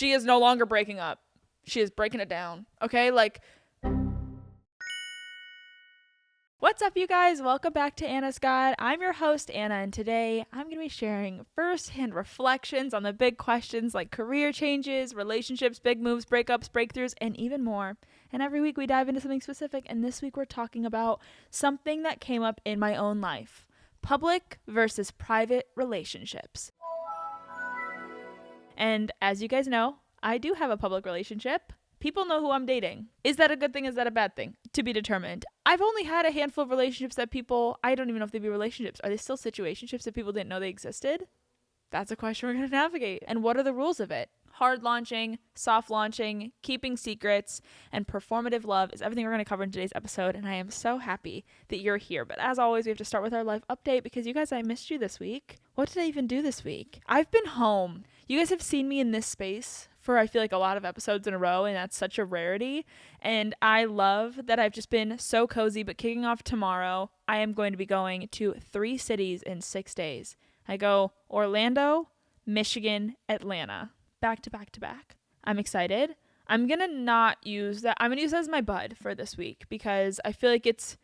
She is no longer breaking up. She is breaking it down. Okay? Like, what's up, you guys? Welcome back to Anna's Guide. I'm your host, Anna, and today I'm going to be sharing first-hand reflections on the big questions like career changes, relationships, big moves, breakups, breakthroughs, and even more. And every week we dive into something specific, and this week we're talking about something that came up in my own life: public versus private relationships. And as you guys know, I do have a public relationship. People know who I'm dating. Is that a good thing? Is that a bad thing? To be determined. I've only had a handful of relationships that I don't even know if they'd be relationships. Are they still situationships that people didn't know they existed? That's a question we're going to navigate. And what are the rules of it? Hard launching, soft launching, keeping secrets, and performative love is everything we're going to cover in today's episode. And I am so happy that you're here. But as always, we have to start with our life update because you guys, I missed you this week. What did I even do this week? I've been home. You guys have seen me in this space for I feel like a lot of episodes in a row, and that's such a rarity. And I love that I've just been so cozy. But kicking off tomorrow, I am going to be going to 3 cities in 6 days. I go Orlando, Michigan, Atlanta, back to back to back. I'm excited. I'm gonna not use that. I'm gonna use that as my bud for this week because I feel like it's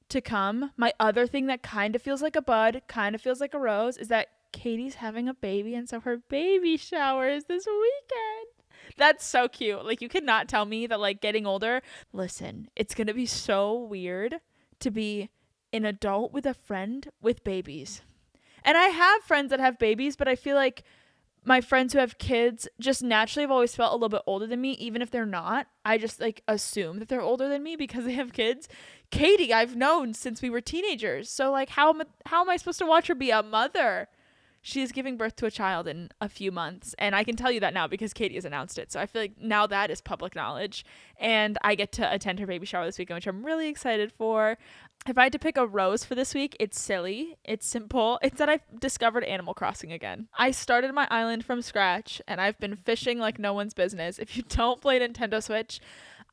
to come. My other thing that kind of feels like a bud, kind of feels like a rose, is that Katie's having a baby, and so her baby shower is this weekend. That's so cute. Like, you could not tell me that, like, getting older, listen, it's gonna be so weird to be an adult with a friend with babies. And I have friends that have babies, but I feel like my friends who have kids just naturally have always felt a little bit older than me, even if they're not. I just, like, assume that they're older than me because they have kids. Katie, I've known since we were teenagers. So, like, how am I supposed to watch her be a mother? She is giving birth to a child in a few months, and I can tell you that now because Katie has announced it. So I feel like now that is public knowledge, and I get to attend her baby shower this weekend, which I'm really excited for. If I had to pick a rose for this week, it's silly. It's simple. It's that I've discovered Animal Crossing again. I started my island from scratch, and I've been fishing like no one's business. If you don't play Nintendo Switch,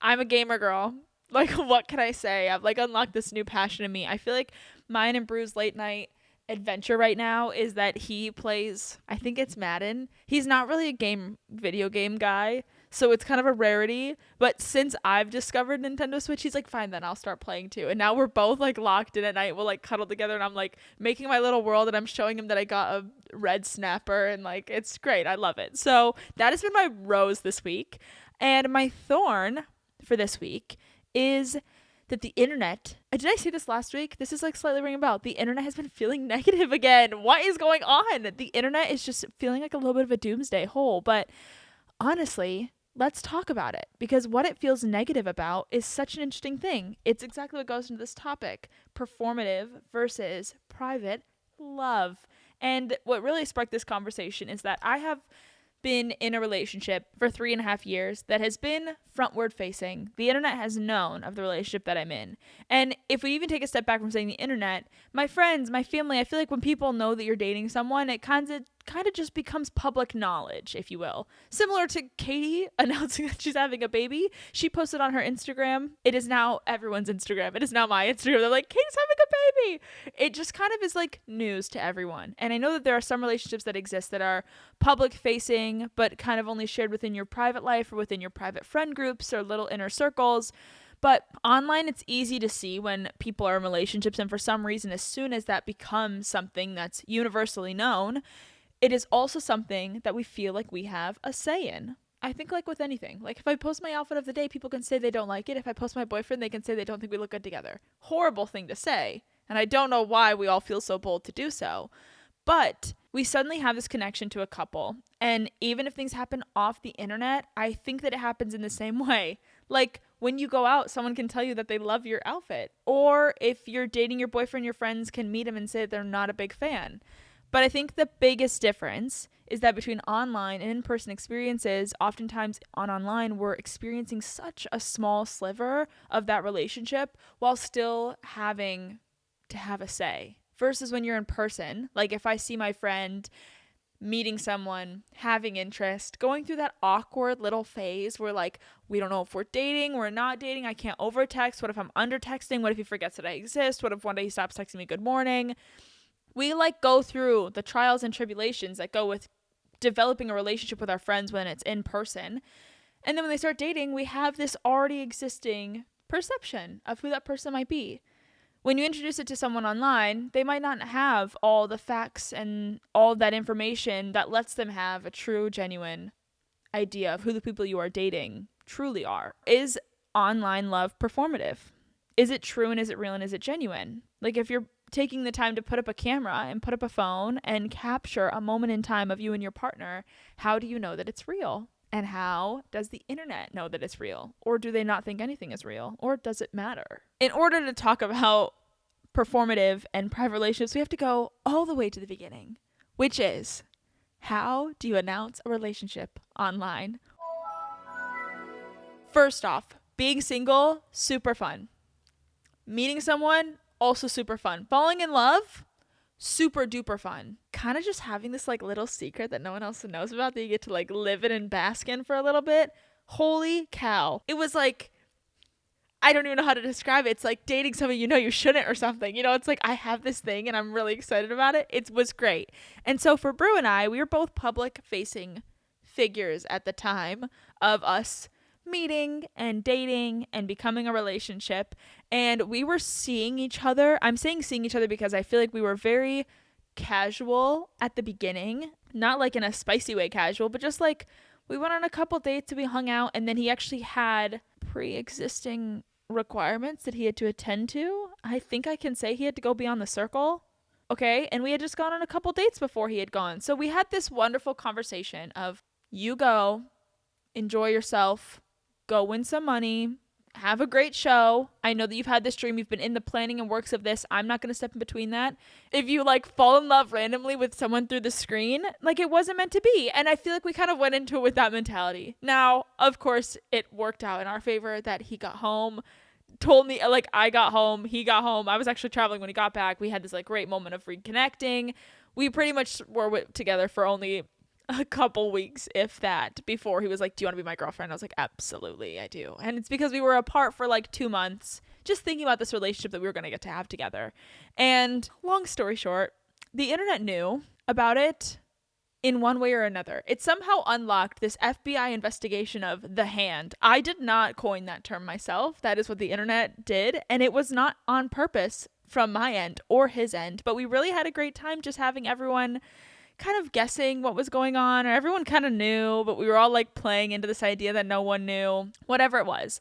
I'm a gamer girl. Like, what can I say? I've, like, unlocked this new passion in me. I feel like mine and Brew's late night adventure right now is that he plays, I think it's Madden. He's not really a video game guy, so it's kind of a rarity. But since I've discovered Nintendo Switch, he's like, fine, then I'll start playing too. And now we're both, like, locked in at night. We'll, like, cuddle together, and I'm, like, making my little world, and I'm showing him that I got a red snapper, and, like, it's great. I love it. So that has been my rose this week. And my thorn for this week is that the internet, did I say this last week? This is, like, slightly ringing a bell. The internet has been feeling negative again. What is going on? The internet is just feeling like a little bit of a doomsday hole. But honestly, let's talk about it, because what it feels negative about is such an interesting thing. It's exactly what goes into this topic: performative versus private love. And what really sparked this conversation is that I have been in a relationship for 3.5 years that has been frontward facing. The internet has known of the relationship that I'm in. And if we even take a step back from saying the internet, my friends, my family, I feel like when people know that you're dating someone, it kind of just becomes public knowledge, if you will. Similar to Katie announcing that she's having a baby. She posted on her Instagram. It is now everyone's Instagram. It is now my Instagram. They're like, Katie's having a baby. It just kind of is like news to everyone. And I know that there are some relationships that exist that are public facing, but kind of only shared within your private life or within your private friend groups or little inner circles. But online, it's easy to see when people are in relationships. And for some reason, as soon as that becomes something that's universally known, it is also something that we feel like we have a say in. I think, like with anything, like if I post my outfit of the day, people can say they don't like it. If I post my boyfriend, they can say they don't think we look good together. Horrible thing to say. And I don't know why we all feel so bold to do so. But we suddenly have this connection to a couple. And even if things happen off the internet, I think that it happens in the same way. Like when you go out, someone can tell you that they love your outfit. Or if you're dating your boyfriend, your friends can meet him and say that they're not a big fan. But I think the biggest difference is that between online and in-person experiences, oftentimes online, we're experiencing such a small sliver of that relationship while still having to have a say. Versus when you're in person, like if I see my friend meeting someone, having interest, going through that awkward little phase where, like, we don't know if we're dating, we're not dating, I can't over text, what if I'm under texting, what if he forgets that I exist, what if one day he stops texting me good morning. We, like, go through the trials and tribulations that go with developing a relationship with our friends when it's in person. And then when they start dating, we have this already existing perception of who that person might be. When you introduce it to someone online, they might not have all the facts and all that information that lets them have a true, genuine idea of who the people you are dating truly are. Is online love performative? Is it true, and is it real, and is it genuine? Like, if you're taking the time to put up a camera and put up a phone and capture a moment in time of you and your partner, how do you know that it's real? And how does the internet know that it's real? Or do they not think anything is real? Or does it matter? In order to talk about performative and private relationships, we have to go all the way to the beginning, which is, how do you announce a relationship online? First off, being single, super fun. Meeting someone, also super fun. Falling in love, super duper fun. Kind of just having this like little secret that no one else knows about that you get to like live in and bask in for a little bit. Holy cow. It was like, I don't even know how to describe it. It's like dating someone you know you shouldn't or something. You know, it's like I have this thing and I'm really excited about it. It was great. And so for Brew and I, we were both public facing figures at the time of us meeting and dating and becoming a relationship. And we were seeing each other. I'm saying seeing each other because I feel like we were very casual at the beginning. Not like in a spicy way casual, but just like we went on a couple dates and we hung out. And then he actually had pre-existing requirements that he had to attend to. I think I can say he had to go beyond the circle. Okay. And we had just gone on a couple dates before he had gone. So we had this wonderful conversation of, you go, enjoy yourself, go win some money, have a great show. I know that you've had this dream. You've been in the planning and works of this. I'm not going to step in between that. If you like fall in love randomly with someone through the screen, like it wasn't meant to be. And I feel like we kind of went into it with that mentality. Now, of course, it worked out in our favor that he got home, told me, like, I got home, he got home. I was actually traveling when he got back. We had this like great moment of reconnecting. We pretty much were together for only a couple weeks, if that, before he was like, do you want to be my girlfriend? I was like, absolutely, I do. And it's because we were apart for like 2 months, just thinking about this relationship that we were going to get to have together. And long story short, the internet knew about it in one way or another. It somehow unlocked this FBI investigation of the hand. I did not coin that term myself. That is what the internet did. And it was not on purpose from my end or his end. But we really had a great time just having everyone kind of guessing what was going on, or everyone kind of knew, but we were all like playing into this idea that no one knew, whatever it was.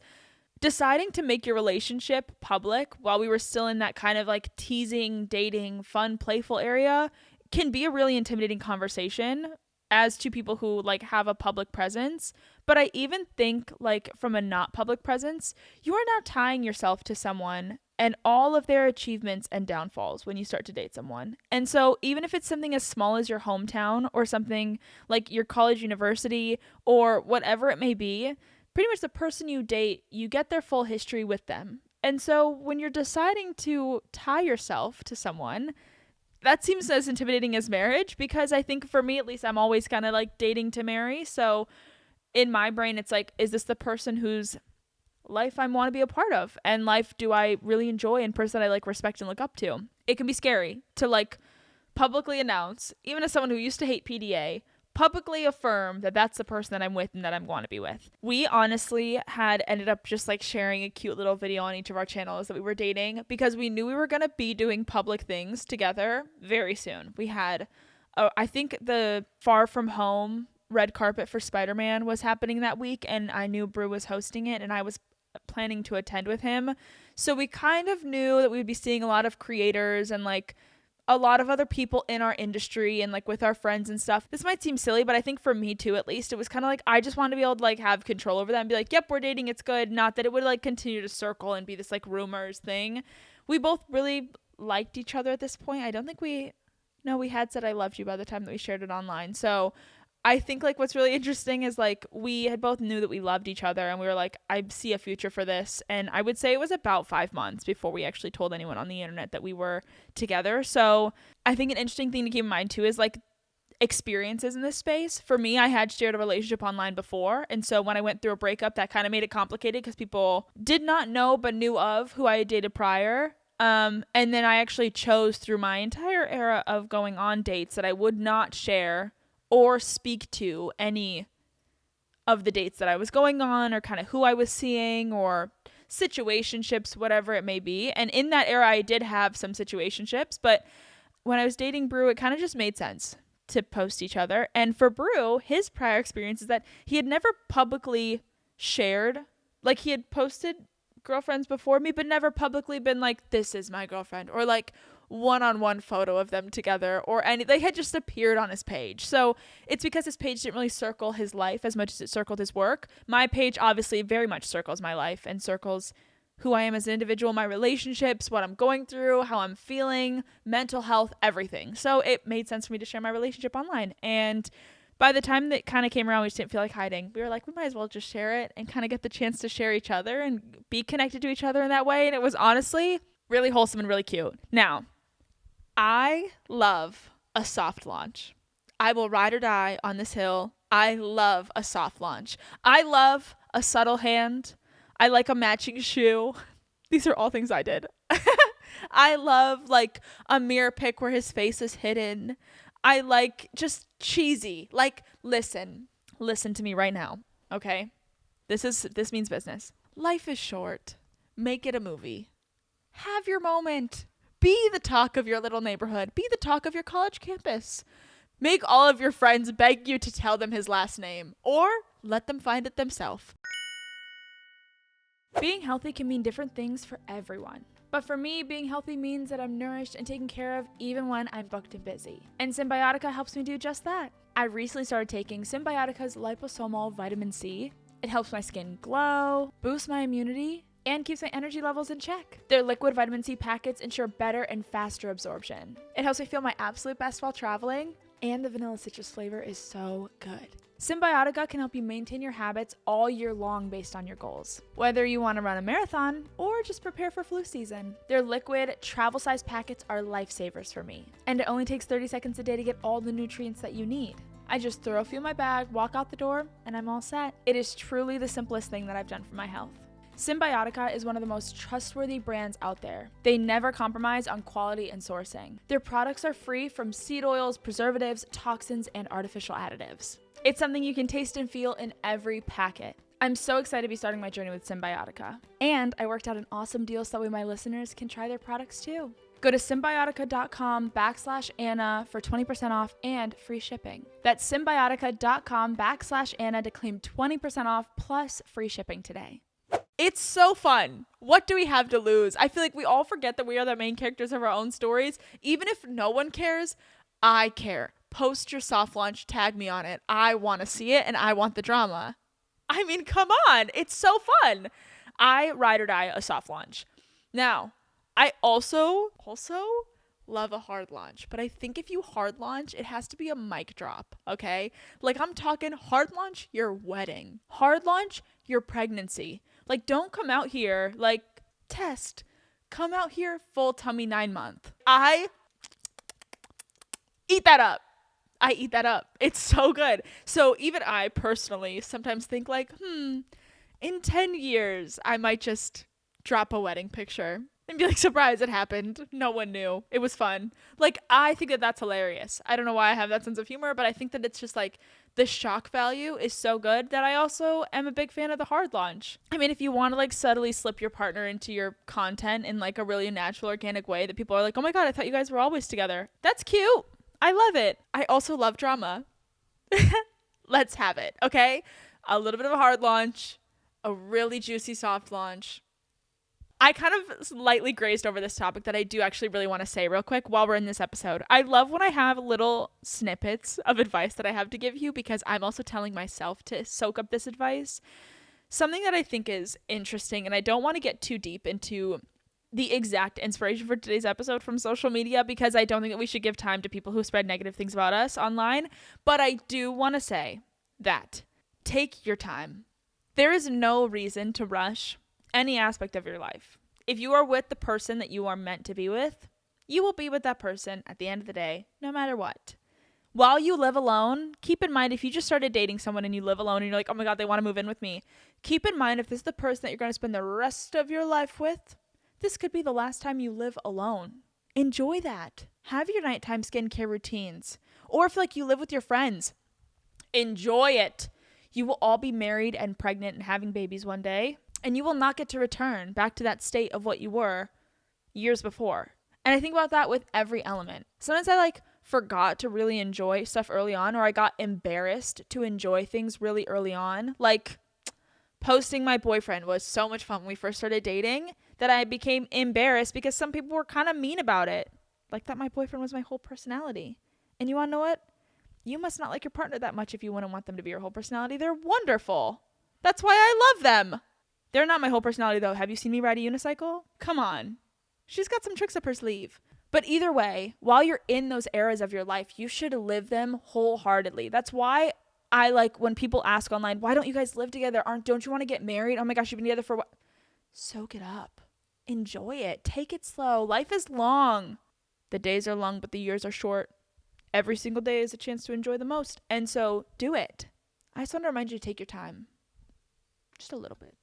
Deciding to make your relationship public while we were still in that kind of like teasing, dating, fun, playful area can be a really intimidating conversation as to people who like have a public presence. But I even think like from a not public presence, you are now tying yourself to someone and all of their achievements and downfalls when you start to date someone. And so even if it's something as small as your hometown or something like your college, university, or whatever it may be, pretty much the person you date, you get their full history with them. And so when you're deciding to tie yourself to someone, that seems as intimidating as marriage, because I think for me, at least, I'm always kind of like dating to marry. So in my brain, it's like, is this the person whose life I want to be a part of, and life do I really enjoy, and person I like, respect, and look up to? It can be scary to like publicly announce, even as someone who used to hate PDA, publicly affirm that that's the person that I'm with and that I'm going to be with. We honestly had ended up just like sharing a cute little video on each of our channels that we were dating, because we knew we were going to be doing public things together very soon. We had, I think the Far From Home red carpet for Spider-Man was happening that week, and I knew Brew was hosting it, and I was planning to attend with him. So we kind of knew that we would be seeing a lot of creators and like a lot of other people in our industry and like with our friends and stuff. This might seem silly, but I think for me too, at least, it was kind of like I just wanted to be able to like have control over that and be like, yep, we're dating, it's good. Not that it would like continue to circle and be this like rumors thing. We both really liked each other at this point. I don't think we had said I loved you by the time that we shared it online. So I think like what's really interesting is like we had both knew that we loved each other, and we were like, I see a future for this. And I would say it was about 5 months before we actually told anyone on the internet that we were together. So I think an interesting thing to keep in mind too is like experiences in this space. For me, I had shared a relationship online before, and so when I went through a breakup, that kind of made it complicated because people did not know but knew of who I had dated prior. And then I actually chose through my entire era of going on dates that I would not share or speak to any of the dates that I was going on, or kind of who I was seeing, or situationships, whatever it may be. And in that era, I did have some situationships, but when I was dating Brew, it kind of just made sense to post each other. And for Brew, his prior experience is that he had never publicly shared, like he had posted girlfriends before me, but never publicly been like, this is my girlfriend, or like one-on-one photo of them together, or any, they had just appeared on his page. So it's because his page didn't really circle his life as much as it circled his work. My page obviously very much circles my life and circles who I am as an individual, my relationships, what I'm going through, how I'm feeling, mental health, everything. So it made sense for me to share my relationship online. And by the time that kind of came around, we just didn't feel like hiding. We were like, we might as well just share it and kind of get the chance to share each other and be connected to each other in that way. And it was honestly really wholesome and really cute. Now, I love a soft launch. I will ride or die on this hill. I love a soft launch. I love a subtle hand. I like a matching shoe. These are all things I did. I love like a mirror pic where his face is hidden. I like just cheesy. Like, listen to me right now. Okay. This means business. Life is short. Make it a movie. Have your moment. Be the talk of your little neighborhood. Be the talk of your college campus. Make all of your friends beg you to tell them his last name, or let them find it themselves. Being healthy can mean different things for everyone. But for me, being healthy means that I'm nourished and taken care of even when I'm booked and busy. And Symbiotica helps me do just that. I recently started taking Symbiotica's liposomal vitamin C. It helps my skin glow, boosts my immunity, and keeps my energy levels in check. Their liquid vitamin C packets ensure better and faster absorption. It helps me feel my absolute best while traveling, and the vanilla citrus flavor is so good. Symbiotica can help you maintain your habits all year long based on your goals. Whether you want to run a marathon or just prepare for flu season, their liquid, travel-sized packets are lifesavers for me. And it only takes 30 seconds a day to get all the nutrients that you need. I just throw a few in my bag, walk out the door, and I'm all set. It is truly the simplest thing that I've done for my health. Symbiotica is one of the most trustworthy brands out there. They never compromise on quality and sourcing. Their products are free from seed oils, preservatives, toxins, and artificial additives. It's something you can taste and feel in every packet. I'm so excited to be starting my journey with Symbiotica. And I worked out an awesome deal so that way my listeners can try their products too. Go to symbiotica.com/Anna for 20% off and free shipping. That's symbiotica.com/Anna to claim 20% off plus free shipping today. It's so fun. What do we have to lose? I feel like we all forget that we are the main characters of our own stories. Even if no one cares, I care. Post your soft launch, tag me on it. I want to see it and I want the drama. I mean, come on. It's so fun. I ride or die a soft launch. Now, I also love a hard launch, but I think if you hard launch, it has to be a mic drop, okay? Like, I'm talking hard launch your wedding. Hard launch your pregnancy. Like, don't come out here like test. Come out here full tummy 9-month. I eat that up. It's so good. So even I personally sometimes think like, in 10 years, I might just drop a wedding picture and be like, surprise, it happened. No one knew. It was fun. Like, I think that that's hilarious. I don't know why I have that sense of humor, but I think that it's just like the shock value is so good that I also am a big fan of the hard launch. I mean, if you want to like subtly slip your partner into your content in like a really natural, organic way that people are like, oh my God, I thought you guys were always together. That's cute. I love it. I also love drama. Let's have it, okay? A little bit of a hard launch, a really juicy soft launch. I kind of slightly grazed over this topic that I do actually really want to say real quick while we're in this episode. I love when I have little snippets of advice that I have to give you because I'm also telling myself to soak up this advice. Something that I think is interesting, and I don't want to get too deep into the exact inspiration for today's episode from social media because I don't think that we should give time to people who spread negative things about us online. But I do want to say that take your time. There is no reason to rush any aspect of your life. If you are with the person that you are meant to be with, you will be with that person at the end of the day, no matter what. While you live alone, keep in mind if you just started dating someone and you live alone and you're like, oh my God, they want to move in with me. Keep in mind if this is the person that you're going to spend the rest of your life with, this could be the last time you live alone. Enjoy that. Have your nighttime skincare routines. Or if like you live with your friends, Enjoy it. You will all be married and pregnant and having babies one day, and you will not get to return back to that state of what you were years before. And I think about that with every element. Sometimes I forgot to really enjoy stuff early on, or I got embarrassed to enjoy things really early on. Like posting my boyfriend was so much fun when we first started dating that I became embarrassed because some people were kind of mean about it. Like that my boyfriend was my whole personality. And you want to know what? You must not like your partner that much if you wouldn't want them to be your whole personality. They're wonderful. That's why I love them. They're not my whole personality though. Have you seen me ride a unicycle? Come on. She's got some tricks up her sleeve. But either way, while you're in those eras of your life, you should live them wholeheartedly. That's why I like when people ask online, why don't you guys live together? Don't you want to get married? Oh my gosh, you've been together for what? Soak it up. Enjoy it. Take it slow. Life is long. The days are long, but the years are short. Every single day is a chance to enjoy the most. And so do it. I just want to remind you to take your time. Just a little bit.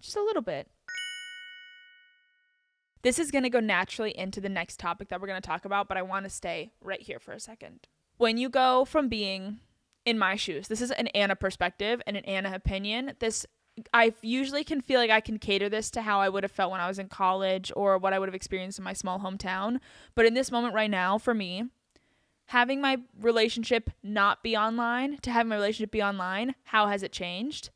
Just a little bit. This is going to go naturally into the next topic that we're going to talk about, but I want to stay right here for a second. When you go from being in my shoes, this is an Anna perspective and an Anna opinion. I usually can feel like I can cater this to how I would have felt when I was in college or what I would have experienced in my small hometown. But in this moment right now, for me, having my relationship not be online to having my relationship be online, how has it changed?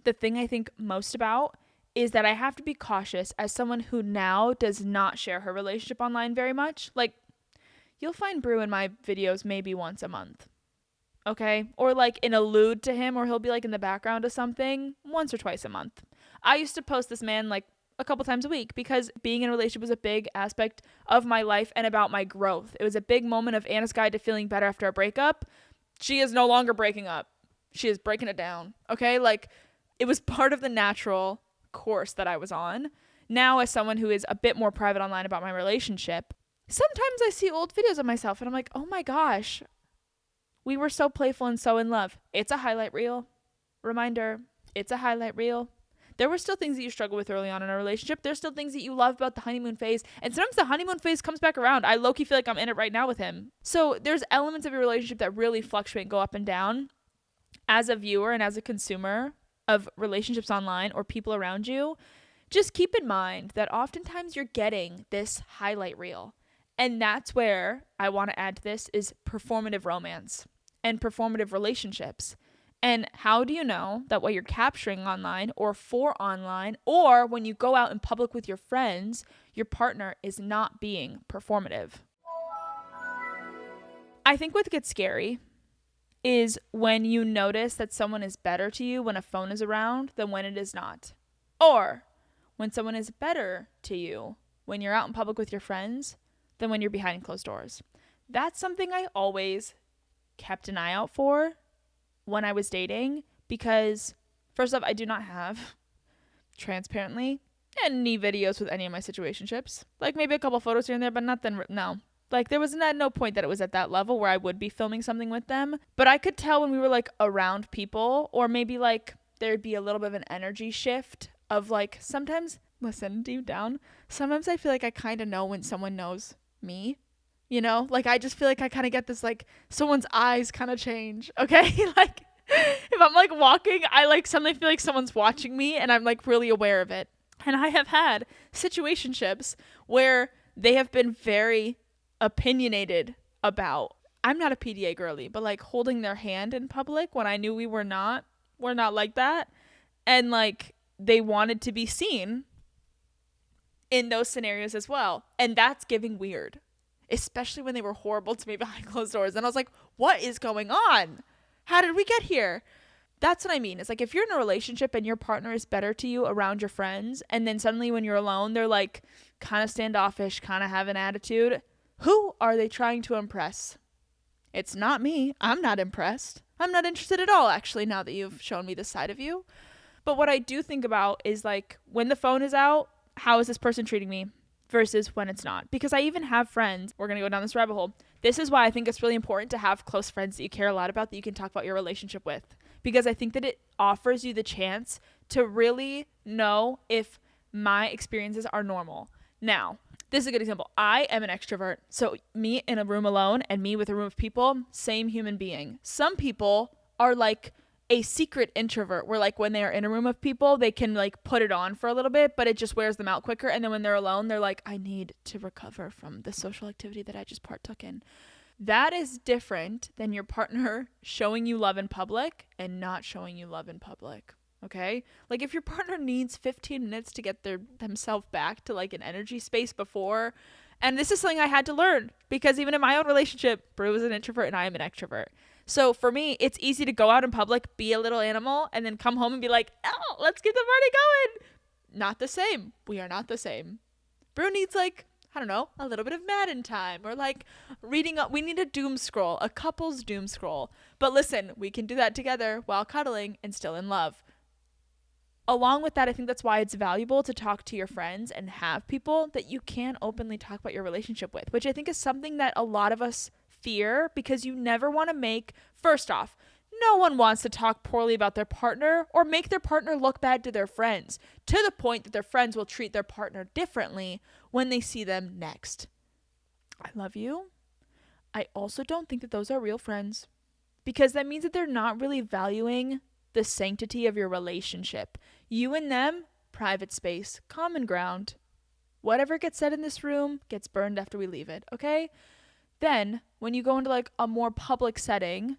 The thing I think most about is that I have to be cautious as someone who now does not share her relationship online very much. Like, you'll find Brew in my videos maybe once a month. Okay? Or like an allude to him, or he'll be like in the background of something once or twice a month. I used to post this man like a couple times a week because being in a relationship was a big aspect of my life and about my growth. It was a big moment of Anna's guide to feeling better after a breakup. She is no longer breaking up. She is breaking it down. Okay? Like, it was part of the natural course that I was on. Now, as someone who is a bit more private online about my relationship, sometimes I see old videos of myself and I'm like, oh my gosh, we were so playful and so in love. It's a highlight reel. Reminder, it's a highlight reel. There were still things that you struggle with early on in a relationship. There's still things that you love about the honeymoon phase. And sometimes the honeymoon phase comes back around. I low-key feel like I'm in it right now with him. So there's elements of your relationship that really fluctuate and go up and down. As a viewer and as a consumer of relationships online or people around you, just keep in mind that oftentimes you're getting this highlight reel. And that's where I want to add to this is performative romance and performative relationships. And how do you know that what you're capturing online or for online, or when you go out in public with your friends, your partner is not being performative? I think what gets scary is when you notice that someone is better to you when a phone is around than when it is not. Or when someone is better to you when you're out in public with your friends than when you're behind closed doors. That's something I always kept an eye out for when I was dating, because first off, I do not have, transparently, any videos with any of my situationships. Like maybe a couple photos here and there, but nothing, no. Like there was no point that it was at that level where I would be filming something with them. But I could tell when we were like around people, or maybe like there'd be a little bit of an energy shift of like sometimes, listen, deep down, sometimes I feel like I kind of know when someone knows me. You know, like I just feel like I kind of get this like someone's eyes kind of change. Okay. Like if I'm like walking, I like suddenly feel like someone's watching me and I'm like really aware of it. And I have had situationships where they have been very opinionated about. I'm not a PDA girly, but like holding their hand in public when I knew we're not like that. And like they wanted to be seen in those scenarios as well. And that's giving weird. Especially when they were horrible to me behind closed doors. And I was like, what is going on? How did we get here? That's what I mean. It's like if you're in a relationship and your partner is better to you around your friends, and then suddenly when you're alone, they're like kind of standoffish, kind of have an attitude. Who are they trying to impress? It's not me. I'm not impressed. I'm not interested at all, actually, now that you've shown me this side of you. But what I do think about is like when the phone is out, how is this person treating me? Versus when it's not. Because I even have friends, we're going to go down this rabbit hole. This is why I think it's really important to have close friends that you care a lot about, that you can talk about your relationship with. Because I think that it offers you the chance to really know if my experiences are normal. Now, this is a good example. I am an extrovert. So me in a room alone and me with a room of people, same human being. Some people are like a secret introvert, where like when they are in a room of people, they can like put it on for a little bit, but it just wears them out quicker. And then when they're alone, they're like, I need to recover from the social activity that I just partook in. That is different than your partner showing you love in public and not showing you love in public. Okay? Like if your partner needs 15 minutes to get themselves back to like an energy space before, and this is something I had to learn, because even in my own relationship, Brew is an introvert and I am an extrovert. So for me, it's easy to go out in public, be a little animal, and then come home and be like, oh, let's get the party going. Not the same. We are not the same. Brew needs like, I don't know, a little bit of Madden time, or like reading up. We need a doom scroll, a couple's doom scroll. But listen, we can do that together while cuddling and still in love. Along with that, I think that's why it's valuable to talk to your friends and have people that you can openly talk about your relationship with, which I think is something that a lot of us fear, because you never want to make, first off, no one wants to talk poorly about their partner or make their partner look bad to their friends, to the point that their friends will treat their partner differently when they see them next. I love you. I also don't think that those are real friends, because that means that they're not really valuing the sanctity of your relationship. You and them, private space, common ground. Whatever gets said in this room gets burned after we leave it, okay? Then, when you go into like a more public setting,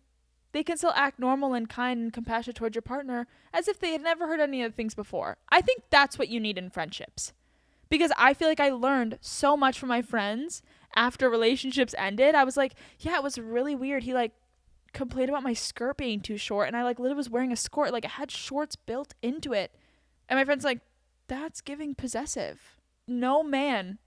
they can still act normal and kind and compassionate towards your partner as if they had never heard any of the things before. I think that's what you need in friendships. Because I feel like I learned so much from my friends after relationships ended. I was like, yeah, it was really weird. He like complained about my skirt being too short, and I like literally was wearing a skirt. Like it had shorts built into it. And my friend's like, that's giving possessive. No man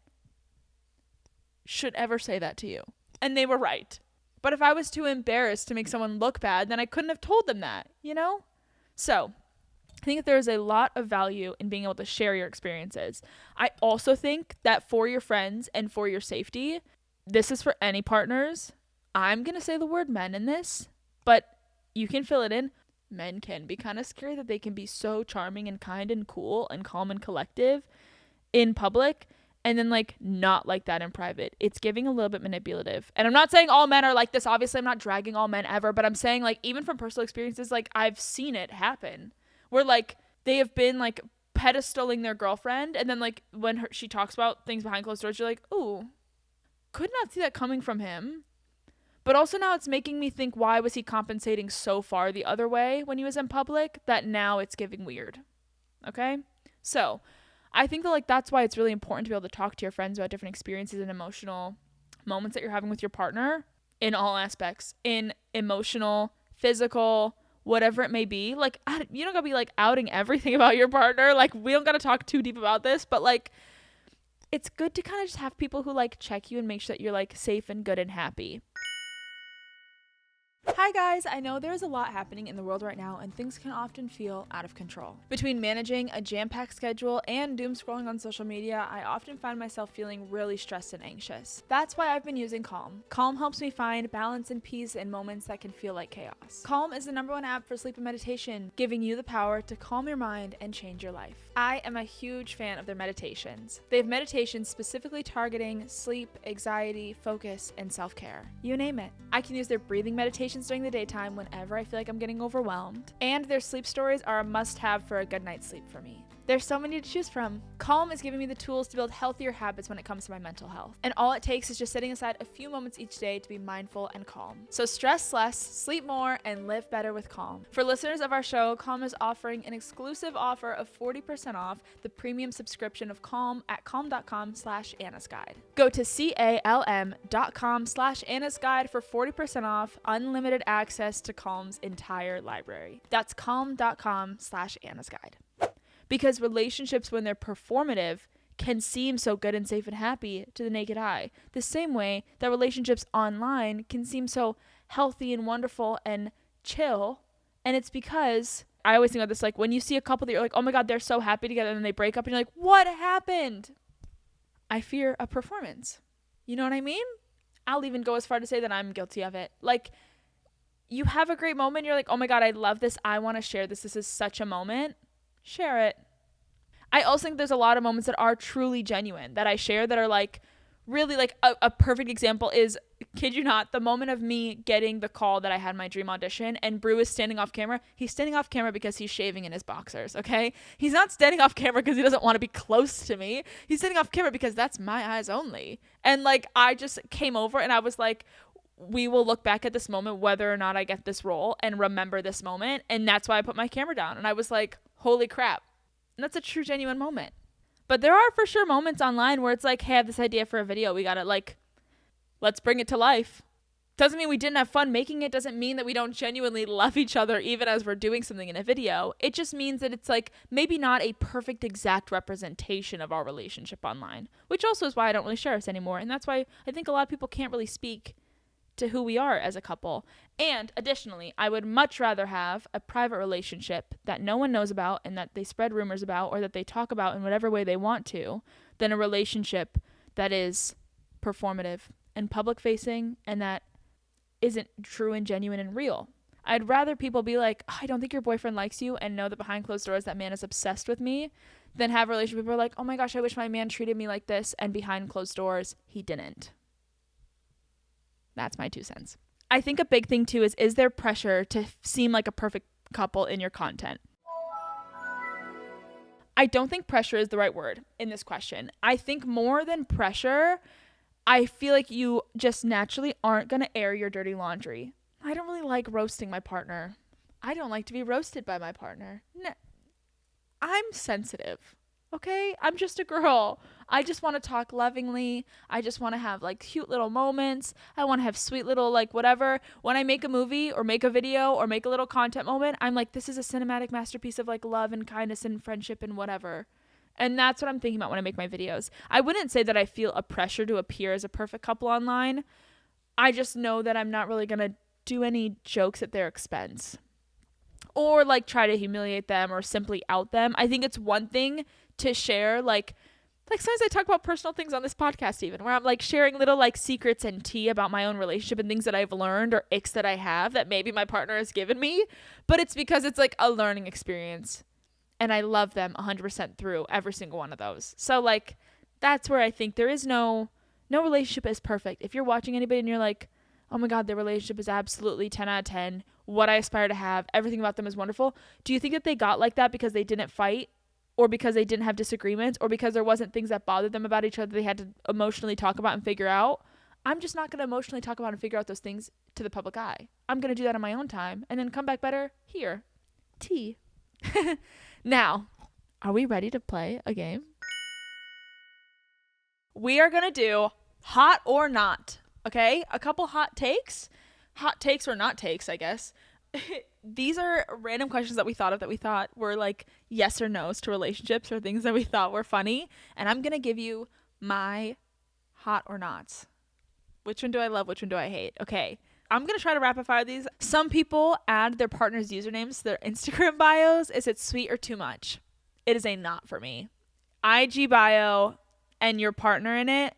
should ever say that to you. And they were right. But if I was too embarrassed to make someone look bad, then I couldn't have told them that, you know? So I think that there is a lot of value in being able to share your experiences. I also think that for your friends and for your safety, this is for any partners. I'm going to say the word men in this, but you can fill it in. Men can be kind of scary, that they can be so charming and kind and cool and calm and collective in public, and then like not like that in private. It's giving a little bit manipulative. And I'm not saying all men are like this. Obviously, I'm not dragging all men ever, but I'm saying like even from personal experiences, like I've seen it happen where like they have been like pedestaling their girlfriend, and then like when she talks about things behind closed doors, you're like, ooh, could not see that coming from him. But also now it's making me think, why was he compensating so far the other way when he was in public, that now it's giving weird. Okay? So I think that like that's why it's really important to be able to talk to your friends about different experiences and emotional moments that you're having with your partner in all aspects, in emotional, physical, whatever it may be. Like you don't gotta be like outing everything about your partner. Like we don't gotta talk too deep about this, but like it's good to kind of just have people who like check you and make sure that you're like safe and good and happy. Hi guys, I know there's a lot happening in the world right now and things can often feel out of control. Between managing a jam-packed schedule and doom scrolling on social media, I often find myself feeling really stressed and anxious. That's why I've been using Calm. Calm helps me find balance and peace in moments that can feel like chaos. Calm is the #1 app for sleep and meditation, giving you the power to calm your mind and change your life. I am a huge fan of their meditations. They have meditations specifically targeting sleep, anxiety, focus, and self-care. You name it. I can use their breathing meditations during the daytime whenever I feel like I'm getting overwhelmed. And their sleep stories are a must-have for a good night's sleep for me. There's so many to choose from. Calm is giving me the tools to build healthier habits when it comes to my mental health. And all it takes is just setting aside a few moments each day to be mindful and calm. So stress less, sleep more, and live better with Calm. For listeners of our show, Calm is offering an exclusive offer of 40% off the premium subscription of Calm at calm.com/Anna's Guide. Go to calm.com/Anna's Guide for 40% off unlimited access to Calm's entire library. That's calm.com/Anna's Guide. Because relationships, when they're performative, can seem so good and safe and happy to the naked eye. The same way that relationships online can seem so healthy and wonderful and chill. And it's because, I always think about this, like when you see a couple that you're like, oh my God, they're so happy together, and then they break up and you're like, what happened? I fear a performance. You know what I mean? I'll even go as far to say that I'm guilty of it. Like, you have a great moment, you're like, oh my God, I love this. I want to share this. This is such a moment. Share it. I also think there's a lot of moments that are truly genuine that I share that are like really like a perfect example is, kid you not, the moment of me getting the call that I had my dream audition and Brew is standing off camera. He's standing off camera because he's shaving in his boxers, okay? He's not standing off camera because he doesn't want to be close to me. He's standing off camera because that's my eyes only. And like, I just came over and I was like, we will look back at this moment, whether or not I get this role, and remember this moment. And that's why I put my camera down. And I was like, holy crap. And that's a true, genuine moment. But there are for sure moments online where it's like, hey, I have this idea for a video. We got to like, let's bring it to life. Doesn't mean we didn't have fun making it. Doesn't mean that we don't genuinely love each other even as we're doing something in a video. It just means that it's like maybe not a perfect exact representation of our relationship online, which also is why I don't really share us anymore. And that's why I think a lot of people can't really speak to who we are as a couple. And additionally, I would much rather have a private relationship that no one knows about and that they spread rumors about or that they talk about in whatever way they want to, than a relationship that is performative and public facing and that isn't true and genuine and real. I'd rather people be like, oh, I don't think your boyfriend likes you, and know that behind closed doors that man is obsessed with me, than have a relationship where people are like, oh my gosh, I wish my man treated me like this, and behind closed doors he didn't. That's my 2 cents. I think a big thing too is there pressure to seem like a perfect couple in your content? I don't think pressure is the right word in this question. I think more than pressure, I feel like you just naturally aren't going to air your dirty laundry. I don't really like roasting my partner. I don't like to be roasted by my partner. No, I'm sensitive. Okay? I'm just a girl. I just want to talk lovingly. I just want to have like cute little moments. I want to have sweet little like whatever. When I make a movie or make a video or make a little content moment, I'm like, this is a cinematic masterpiece of like love and kindness and friendship and whatever. And that's what I'm thinking about when I make my videos. I wouldn't say that I feel a pressure to appear as a perfect couple online. I just know that I'm not really going to do any jokes at their expense or like try to humiliate them or simply out them. I think it's one thing to share like sometimes I talk about personal things on this podcast even, where I'm like sharing little like secrets and tea about my own relationship and things that I've learned or icks that I have that maybe my partner has given me, but it's because it's like a learning experience and I love them 100% through every single one of those. So like that's where I think there is no relationship is perfect. If you're watching anybody and you're like, oh my God, their relationship is absolutely 10 out of 10, what I aspire to have, everything about them is wonderful. Do you think that they got like that because they didn't fight? Or because they didn't have disagreements, or because there wasn't things that bothered them about each other they had to emotionally talk about and figure out? I'm just not going to emotionally talk about and figure out those things to the public eye. I'm going to do that on my own time and then come back better here. Tea. Now, are we ready to play a game? We are going to do hot or not, okay? A couple hot takes or not takes, I guess. These are random questions that we thought were like yes or no's to relationships or things that we thought were funny. And I'm going to give you my hot or nots. Which one do I love? Which one do I hate? Okay. I'm going to try to rapid fire these. Some people add their partner's usernames to their Instagram bios. Is it sweet or too much? It is a not for me. IG bio and your partner in it?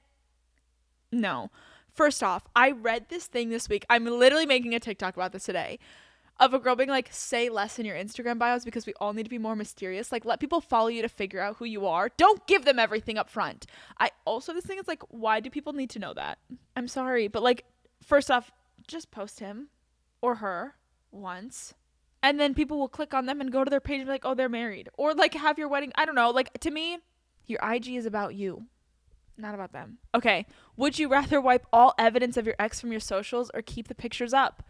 No. First off, I read this thing this week. I'm literally making a TikTok about this today. Of a girl being like, say less in your Instagram bios because we all need to be more mysterious. Like, let people follow you to figure out who you are. Don't give them everything up front. This thing is like, why do people need to know that? I'm sorry. But like, first off, just post him or her once. And then people will click on them and go to their page and be like, oh, they're married. Or like have your wedding. I don't know. Like to me, your IG is about you, not about them. Okay. Would you rather wipe all evidence of your ex from your socials or keep the pictures up?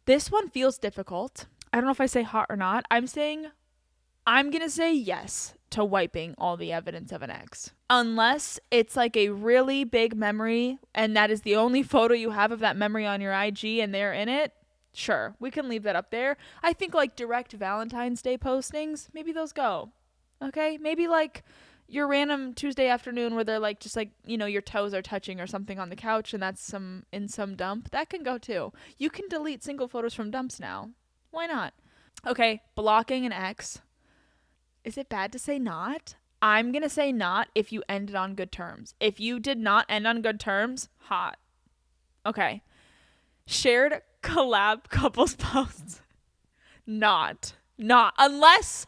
This one feels difficult. I don't know if I say hot or not. I'm going to say yes to wiping all the evidence of an ex. Unless it's like a really big memory and that is the only photo you have of that memory on your IG and they're in it. Sure, we can leave that up there. I think like direct Valentine's Day postings, maybe those go. Okay? Maybe like your random Tuesday afternoon where they're like just like, you know, your toes are touching or something on the couch and that's in some dump. That can go too. You can delete single photos from dumps now. Why not? Okay, blocking an ex. Is it bad to say not? I'm going to say not if you ended on good terms. If you did not end on good terms, hot. Okay. Shared collab couples posts. Not unless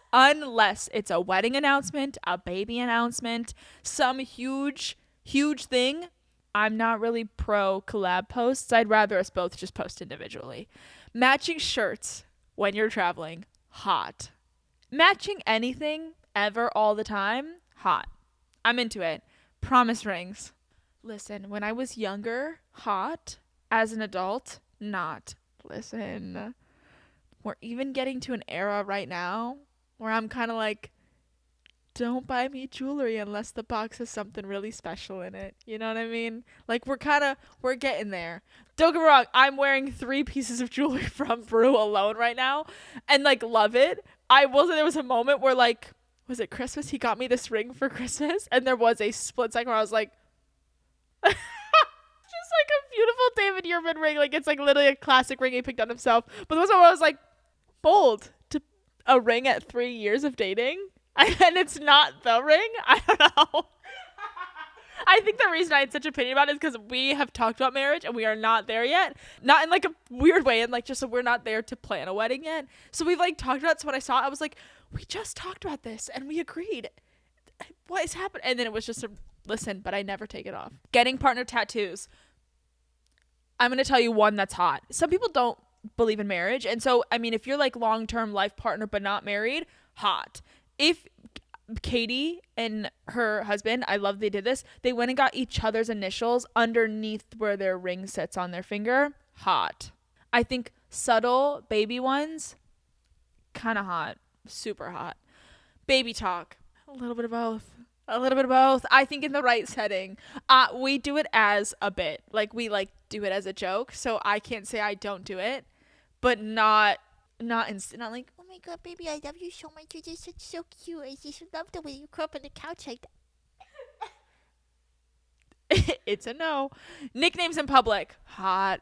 it's a wedding announcement, a baby announcement, some huge Huge thing. I'm not really pro collab posts. I'd rather us both just post individually. Matching shirts when you're traveling, hot. Matching anything ever all the time, hot. I'm into it. Promise rings. Listen, when I was younger, hot. As an adult, not. Listen, we're even getting to an era right now where I'm kind of like, don't buy me jewelry unless the box has something really special in it. You know what I mean? Like, we're getting there. Don't get me wrong, I'm wearing 3 pieces of jewelry from Brew alone right now and like love it. There was a moment where, like, was it Christmas? He got me this ring for Christmas, and there was a split second where I was like, just like a beautiful David Yurman ring. Like, it's like literally a classic ring he picked on himself. But there was one where I was like, bold, to a ring at 3 years of dating. And it's not the ring. I don't know. I think the reason I had such an opinion about it is because we have talked about marriage and we are not there yet. Not in like a weird way, and like just so we're not there to plan a wedding yet. So we've like talked about it. So when I saw it, I was like, we just talked about this and we agreed. What is happening? And then it was just a listen, but I never take it off. Getting partner tattoos. I'm going to tell you one that's hot. Some people don't believe in marriage. And so, I mean, if you're like long-term life partner but not married, hot. If Katie and her husband, I love they did this, they went and got each other's initials underneath where their ring sits on their finger, hot. I think subtle baby ones, kind of hot, super hot. Baby talk, a little bit of both. I think in the right setting. We do it as a bit, like we like do it as a joke, so I can't say I don't do it, but not like, oh my god, baby, I love you so much. You're just so cute. I just love the way you curl up on the couch like that. It's a no. Nicknames in public, hot.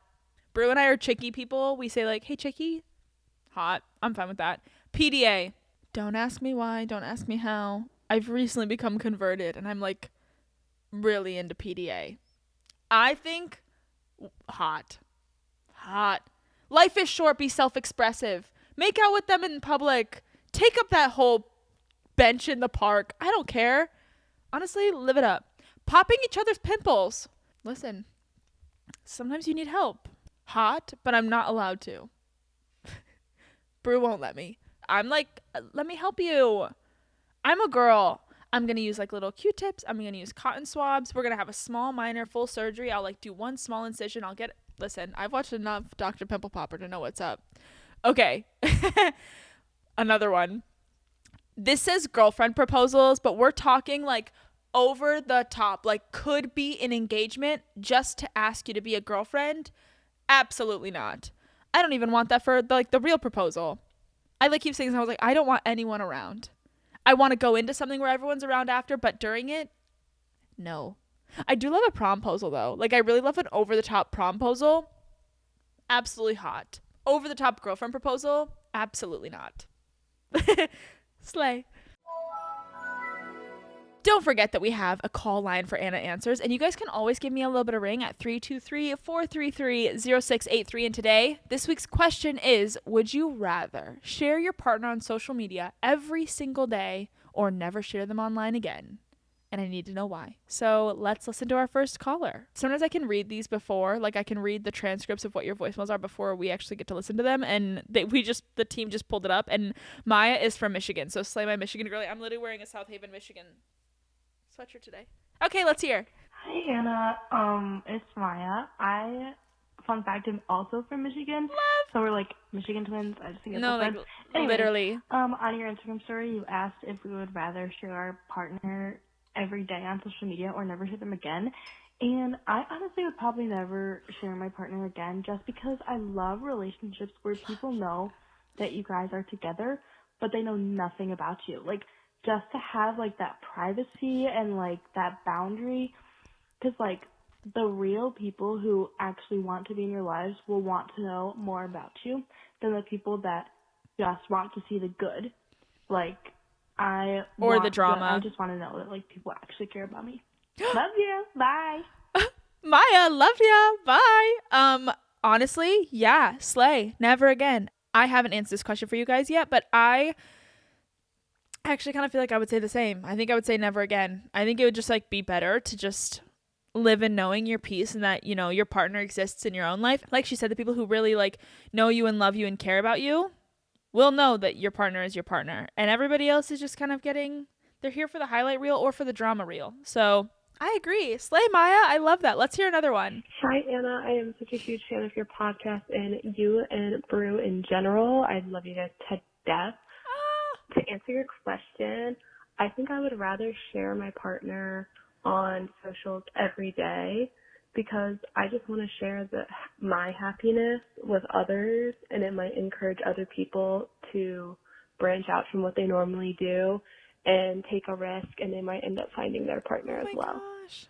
Brew and I are Chicky people. We say like, hey Chicky, hot. I'm fine with that. PDA. Don't ask me why. Don't ask me how. I've recently become converted and I'm like really into PDA. I think hot. Life is short. Be self-expressive. Make out with them in public. Take up that whole bench in the park. I don't care. Honestly, live it up. Popping each other's pimples. Listen, sometimes you need help. Hot, but I'm not allowed to. Brew won't let me. I'm like, let me help you. I'm a girl. I'm going to use like little Q-tips. I'm going to use cotton swabs. We're going to have a small, minor, full surgery. I'll like do one small incision. Listen, I've watched enough Dr. Pimple Popper to know what's up. Okay. Another one. This says girlfriend proposals, but we're talking like over the top, like could be an engagement just to ask you to be a girlfriend. Absolutely not. I don't even want that for the real proposal. I like keep saying this, I was like, I don't want anyone around. I want to go into something where everyone's around after, but during it, no. I do love a promposal though. Like I really love an over the top promposal. Absolutely hot. Over the top girlfriend proposal, absolutely not. Slay. Don't forget that we have a call line for Anna Answers, and you guys can always give me a little bit of ring at 323-433-0683. And today, this week's question is, would you rather share your partner on social media every single day or never share them online again? And I need to know why. So let's listen to our first caller. Sometimes I can read these before, like I can read the transcripts of what your voicemails are before we actually get to listen to them. And the team just pulled it up. And Maya is from Michigan. So slay my Michigan girlie. I'm literally wearing a South Haven, Michigan sweatshirt today. Okay, let's hear. Hi, Anna. It's Maya. Fun fact, I'm also from Michigan. Love. So we're like Michigan twins. I just think it's no, so like fun. Anyway, literally. On your Instagram story, you asked if we would rather share our partner every day on social media or never share them again. And I honestly would probably never share my partner again just because I love relationships where people know that you guys are together, but they know nothing about you. Like, just to have, like, that privacy and, like, that boundary. Because, like, the real people who actually want to be in your lives will want to know more about you than the people that just want to see the good. Like, I just want to know that, like, people actually care about me. Love you. Bye. Maya, love ya. Bye. Honestly, yeah, slay. Never again. I haven't answered this question for you guys yet, but I actually kind of feel like I would say the same. I think I would say never again. I think it would just like be better to just live in knowing your peace and that, you know, your partner exists in your own life. Like she said, the people who really like know you and love you and care about you will know that your partner is your partner. And everybody else is just kind of they're here for the highlight reel or for the drama reel. So I agree. Slay, Maya. I love that. Let's hear another one. Hi, Anna. I am such a huge fan of your podcast and you and Brew in general. I love you guys to death. To answer your question, I think I would rather share my partner on socials every day because I just want to share my happiness with others, and it might encourage other people to branch out from what they normally do and take a risk, and they might end up finding their partner as well. Gosh.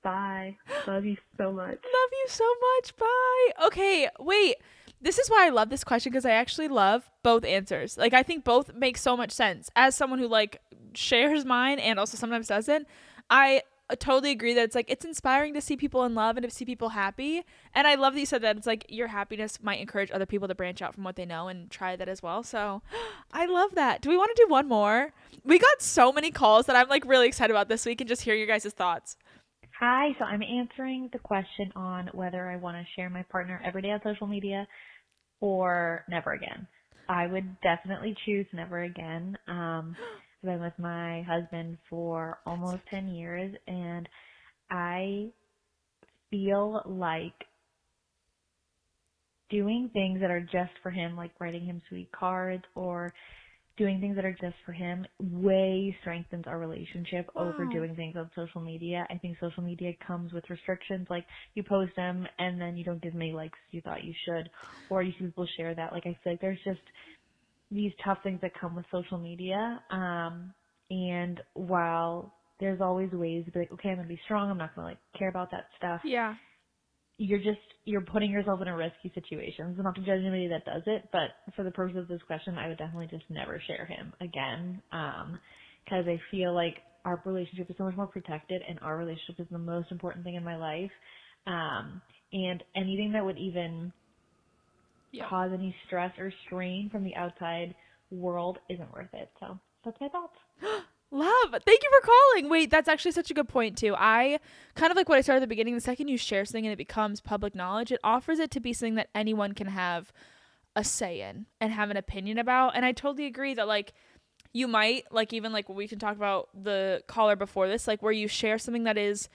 Bye. Love you so much. Love you so much. Bye. Okay, wait. This is why I love this question, because I actually love both answers. Like, I think both make so much sense. As someone who like shares mine and also sometimes doesn't, I totally agree that it's like it's inspiring to see people in love and to see people happy. And I love that you said that it's like your happiness might encourage other people to branch out from what they know and try that as well. So I love that. Do we want to do one more? We got so many calls that I'm like really excited about this week and just hear your guys' thoughts. Hi, so I'm answering the question on whether I want to share my partner every day on social media or never again. I would definitely choose never again. I've been with my husband for almost 10 years, and I feel like doing things that are just for him, like writing him sweet cards or doing things that are just for him, way strengthens our relationship over doing things on social media. I think social media comes with restrictions, like you post them and then you don't give me likes you thought you should, or you see people share that. Like I feel like there's just these tough things that come with social media. And while there's always ways to be like, okay, I'm going to be strong, I'm not going to like care about that stuff. Yeah. You're putting yourself in a risky situation. So not to judge anybody that does it, but for the purpose of this question, I would definitely just never share him again. Cause I feel like our relationship is so much more protected and our relationship is the most important thing in my life. And anything that would even cause any stress or strain from the outside world isn't worth it. So that's my thoughts. Love. Thank you for calling. Wait, that's actually such a good point too. I kind of like what I started at the beginning. The second you share something and it becomes public knowledge, it offers it to be something that anyone can have a say in and have an opinion about. And I totally agree that like you might like even like we can talk about the caller before this, like where you share something that is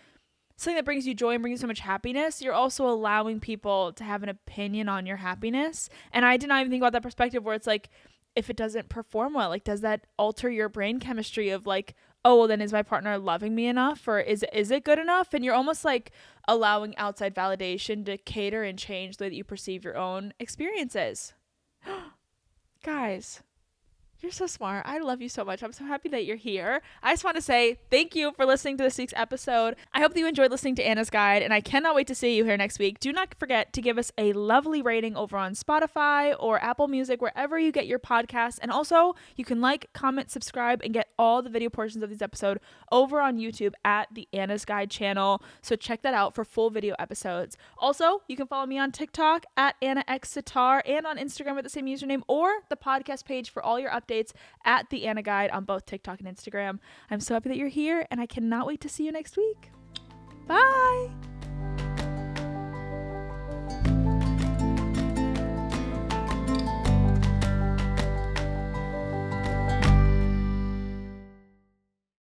something that brings you joy and brings you so much happiness, you're also allowing people to have an opinion on your happiness. And I did not even think about that perspective where it's like, if it doesn't perform well, like, does that alter your brain chemistry of like, oh, well, then is my partner loving me enough, or is it good enough? And you're almost like allowing outside validation to cater and change the way that you perceive your own experiences. Guys, you're so smart. I love you so much. I'm so happy that you're here. I just want to say thank you for listening to this week's episode. I hope that you enjoyed listening to Anna's Guide, and I cannot wait to see you here next week. Do not forget to give us a lovely rating over on Spotify or Apple Music, wherever you get your podcasts. And also, you can like, comment, subscribe, and get all the video portions of this episode over on YouTube at the Anna's Guide channel. So check that out for full video episodes. Also, you can follow me on TikTok at AnnaXSitar and on Instagram at the same username, or the podcast page for all your updates at the Anna Guide on both TikTok and Instagram. I'm so happy that you're here, and I cannot wait to see you next week. Bye.